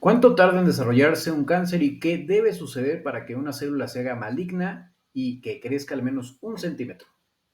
¿Cuánto tarda en desarrollarse un cáncer y qué debe suceder para que una célula se haga maligna y que crezca al menos 1 centímetro?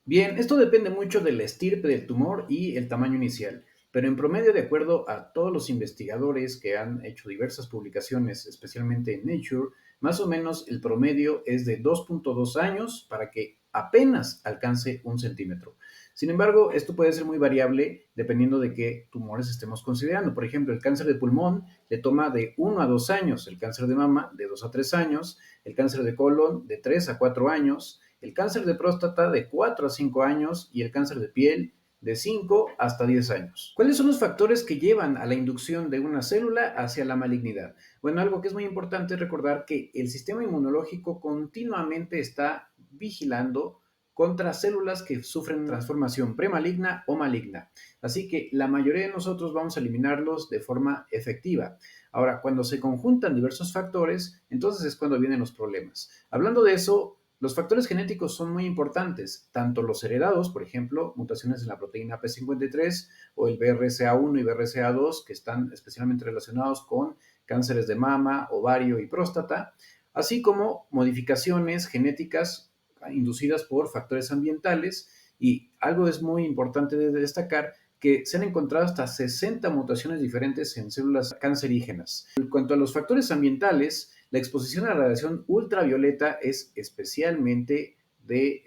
Bien, esto depende mucho de la estirpe del tumor y el tamaño inicial, pero en promedio, de acuerdo a todos los investigadores que han hecho diversas publicaciones, especialmente en Nature, más o menos el promedio es de 2.2 años para que apenas alcance 1 centímetro. Sin embargo, esto puede ser muy variable dependiendo de qué tumores estemos considerando. Por ejemplo, el cáncer de pulmón le toma de 1 a 2 años, el cáncer de mama de 2 a 3 años, el cáncer de colon de 3 a 4 años, el cáncer de próstata de 4 a 5 años y el cáncer de piel de 5 hasta 10 años. ¿Cuáles son los factores que llevan a la inducción de una célula hacia la malignidad? Bueno, algo que es muy importante es recordar que el sistema inmunológico continuamente está vigilando contra células que sufren transformación premaligna o maligna. Así que la mayoría de nosotros vamos a eliminarlos de forma efectiva. Ahora, cuando se conjuntan diversos factores, entonces es cuando vienen los problemas. Hablando de eso, los factores genéticos son muy importantes, tanto los heredados, por ejemplo, mutaciones en la proteína P53 o el BRCA1 y BRCA2, que están especialmente relacionados con cánceres de mama, ovario y próstata, así como modificaciones genéticas inducidas por factores ambientales. Y algo es muy importante de destacar, que se han encontrado hasta 60 mutaciones diferentes en células cancerígenas. En cuanto a los factores ambientales, la exposición a la radiación ultravioleta es especialmente de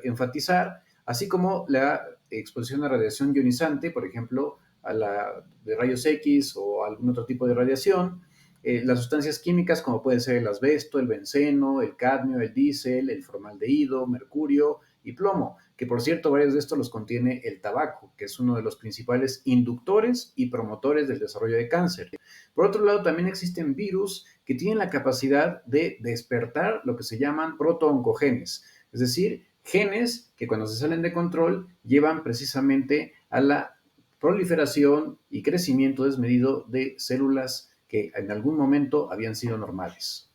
enfatizar, así como la exposición a radiación ionizante, por ejemplo, a la de rayos X o algún otro tipo de radiación, las sustancias químicas como puede ser el asbesto, el benceno, el cadmio, el diésel, el formaldehído, mercurio y plomo, que por cierto varios de estos los contiene el tabaco, que es uno de los principales inductores y promotores del desarrollo de cáncer. Por otro lado, también existen virus que tienen la capacidad de despertar lo que se llaman protooncogenes, es decir, genes que cuando se salen de control llevan precisamente a la proliferación y crecimiento desmedido de células que en algún momento habían sido normales.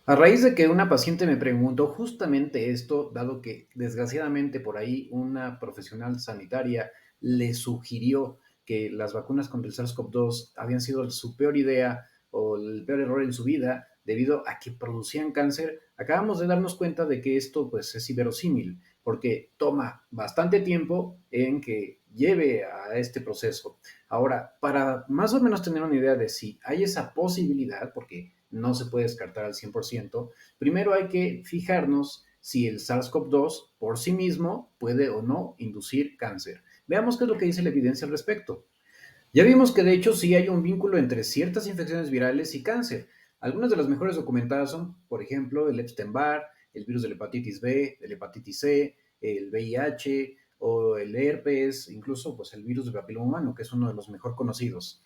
A raíz de que una paciente me preguntó justamente esto, dado que desgraciadamente por ahí una profesional sanitaria le sugirió que las vacunas contra el SARS-CoV-2 habían sido su peor idea o el peor error en su vida debido a que producían cáncer, acabamos de darnos cuenta de que esto pues es inverosímil, porque toma bastante tiempo en que lleve a este proceso. Ahora, para más o menos tener una idea de si hay esa posibilidad, porque no se puede descartar al 100%, primero hay que fijarnos si el SARS-CoV-2 por sí mismo puede o no inducir cáncer. Veamos qué es lo que dice la evidencia al respecto. Ya vimos que de hecho sí hay un vínculo entre ciertas infecciones virales y cáncer. Algunas de las mejores documentadas son, por ejemplo, el Epstein-Barr, el virus de la hepatitis B, de la hepatitis C, el VIH o el herpes, incluso pues el virus del papiloma humano, que es uno de los mejor conocidos.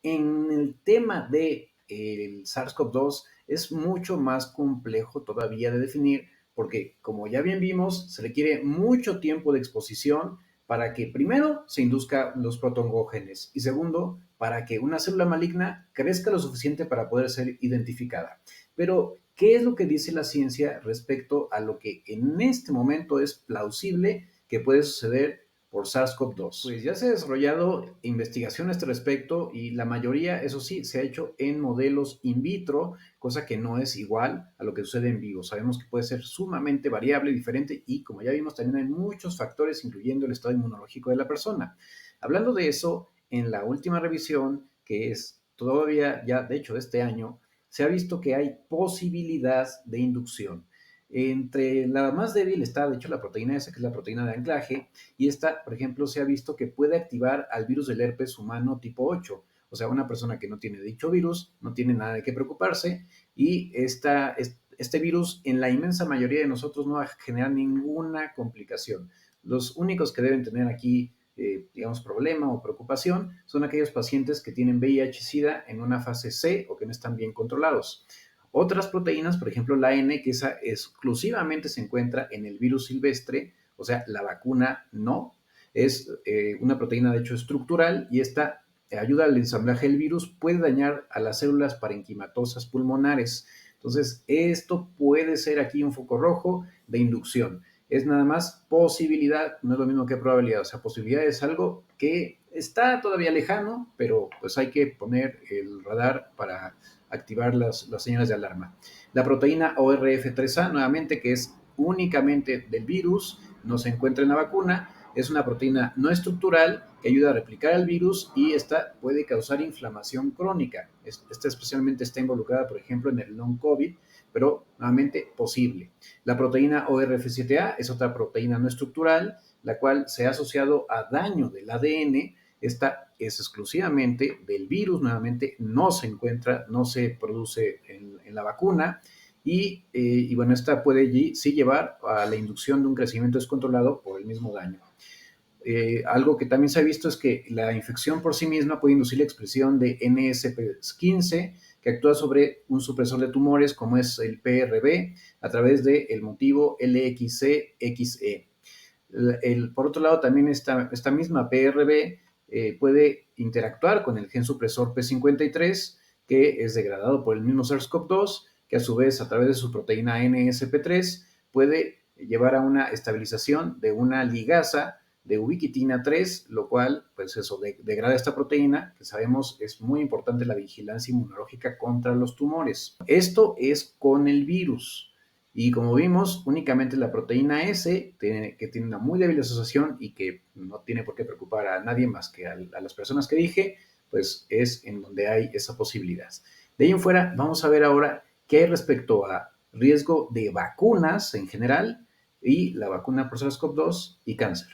En el tema de el SARS-CoV-2 es mucho más complejo todavía de definir porque, como ya bien vimos, se requiere mucho tiempo de exposición para que primero se induzca los protooncogenes y segundo, para que una célula maligna crezca lo suficiente para poder ser identificada. Pero, ¿qué es lo que dice la ciencia respecto a lo que en este momento es plausible que puede suceder por SARS-CoV-2? Pues ya se ha desarrollado investigación a este respecto y la mayoría, eso sí, se ha hecho en modelos in vitro, cosa que no es igual a lo que sucede en vivo. Sabemos que puede ser sumamente variable, diferente y, como ya vimos, también hay muchos factores, incluyendo el estado inmunológico de la persona. Hablando de eso, en la última revisión, que es todavía ya, de hecho, de este año, se ha visto que hay posibilidad de inducción. Entre la más débil está, de hecho, la proteína S, que es la proteína de anclaje, y esta, por ejemplo, se ha visto que puede activar al virus del herpes humano tipo 8. O sea, una persona que no tiene dicho virus no tiene nada de qué preocuparse y este virus en la inmensa mayoría de nosotros no va a generar ninguna complicación. Los únicos que deben tener aquí, digamos, problema o preocupación son aquellos pacientes que tienen VIH-Sida en una fase C o que no están bien controlados. Otras proteínas, por ejemplo la N, que esa exclusivamente se encuentra en el virus silvestre, o sea, la vacuna no, es una proteína de hecho estructural y esta ayuda al ensamblaje del virus, puede dañar a las células parenquimatosas pulmonares. Entonces, esto puede ser aquí un foco rojo de inducción. Es nada más posibilidad, no es lo mismo que probabilidad. O sea, posibilidad es algo que está todavía lejano, pero pues hay que poner el radar para activar las señales de alarma. La proteína ORF3A, nuevamente, que es únicamente del virus, no se encuentra en la vacuna, es una proteína no estructural que ayuda a replicar el virus y esta puede causar inflamación crónica. Esta especialmente está involucrada, por ejemplo, en el long COVID, pero nuevamente posible. La proteína ORF7A es otra proteína no estructural, la cual se ha asociado a daño del ADN. Esta es exclusivamente del virus, nuevamente no se encuentra, no se produce en la vacuna. Y bueno, esta puede sí llevar a la inducción de un crecimiento descontrolado por el mismo daño. Algo que también se ha visto es que la infección por sí misma puede inducir la expresión de NSP15, que actúa sobre un supresor de tumores como es el PRB a través del motivo LXCXE. Por otro lado, también esta misma PRB puede interactuar con el gen supresor P53, que es degradado por el mismo SARS-CoV-2, que a su vez a través de su proteína NSP3 puede llevar a una estabilización de una ligasa de ubiquitina 3, lo cual, pues eso, degrada esta proteína, que sabemos es muy importante la vigilancia inmunológica contra los tumores. Esto es con el virus. Y como vimos, únicamente la proteína S, que tiene una muy débil asociación y que no tiene por qué preocupar a nadie más que a las personas que dije, pues es en donde hay esa posibilidad. De ahí en fuera, vamos a ver ahora qué hay respecto a riesgo de vacunas en general y la vacuna por SARS-CoV-2 y cáncer.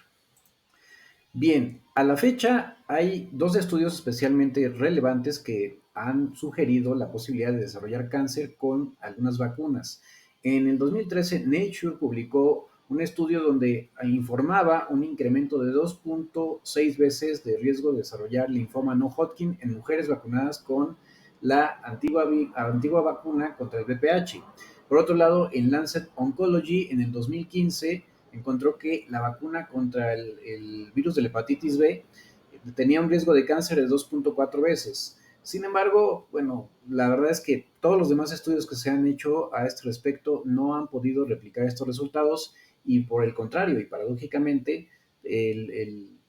Bien, a la fecha hay dos estudios especialmente relevantes que han sugerido la posibilidad de desarrollar cáncer con algunas vacunas. En el 2013, Nature publicó un estudio donde informaba un incremento de 2.6 veces de riesgo de desarrollar linfoma no Hodgkin en mujeres vacunadas con la antigua vacuna contra el VPH. Por otro lado, en Lancet Oncology, en el 2015, encontró que la vacuna contra el virus de la hepatitis B tenía un riesgo de cáncer de 2.4 veces. Sin embargo, bueno, la verdad es que todos los demás estudios que se han hecho a este respecto no han podido replicar estos resultados y por el contrario, y paradójicamente,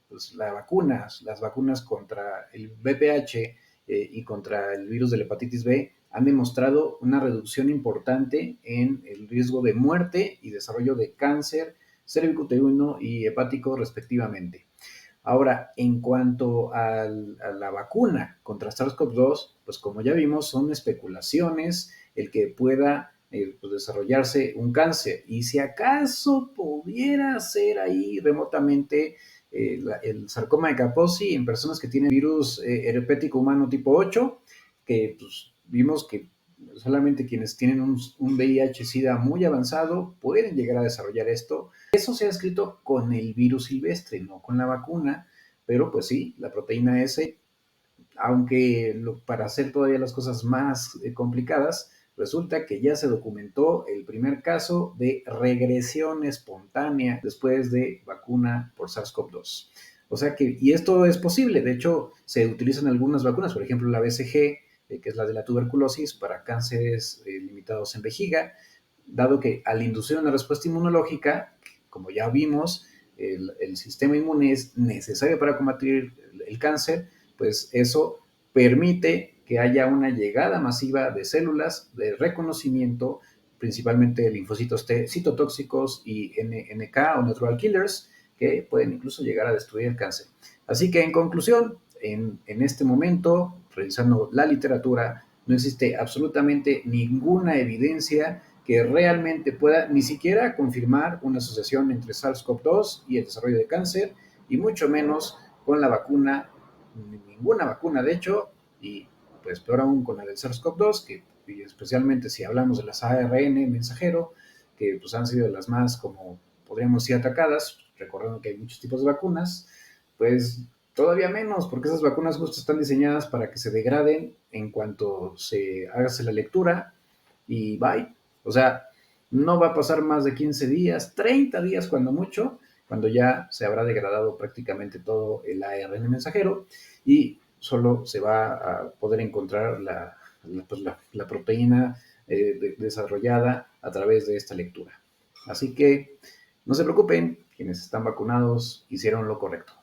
pues las vacunas contra el VPH y contra el virus de la hepatitis B han demostrado una reducción importante en el riesgo de muerte y desarrollo de cáncer cervicuterino y hepático respectivamente. Ahora, en cuanto a la vacuna contra SARS-CoV-2, pues como ya vimos, son especulaciones el que pueda pues desarrollarse un cáncer. Y si acaso pudiera ser ahí remotamente el sarcoma de Kaposi en personas que tienen virus herpético humano tipo 8, que pues, vimos que solamente quienes tienen un VIH-Sida muy avanzado pueden llegar a desarrollar esto. Eso se ha escrito con el virus silvestre, no con la vacuna, pero pues sí, la proteína S, aunque para hacer todavía las cosas más complicadas, resulta que ya se documentó el primer caso de regresión espontánea después de vacuna por SARS-CoV-2. O sea que, y esto es posible, de hecho, se utilizan algunas vacunas, por ejemplo, la BCG, que es la de la tuberculosis, para cánceres limitados en vejiga, dado que al inducir una respuesta inmunológica, como ya vimos, el sistema inmune es necesario para combatir el cáncer, pues eso permite que haya una llegada masiva de células de reconocimiento, principalmente de linfocitos T citotóxicos y NK o natural killers, que pueden incluso llegar a destruir el cáncer. Así que en conclusión, en este momento, revisando la literatura, no existe absolutamente ninguna evidencia que realmente pueda ni siquiera confirmar una asociación entre SARS-CoV-2 y el desarrollo de cáncer, y mucho menos con la vacuna, ninguna vacuna de hecho, y pues peor aún con la del SARS-CoV-2, que y especialmente si hablamos de las ARN mensajero, que pues han sido las más, como podríamos decir, atacadas, recordando que hay muchos tipos de vacunas, pues todavía menos, porque esas vacunas justo están diseñadas para que se degraden en cuanto se haga la lectura y bye. O sea, no va a pasar más de 15 días, 30 días cuando mucho, cuando ya se habrá degradado prácticamente todo el ARN mensajero y solo se va a poder encontrar la proteína desarrollada a través de esta lectura. Así que no se preocupen, quienes están vacunados hicieron lo correcto.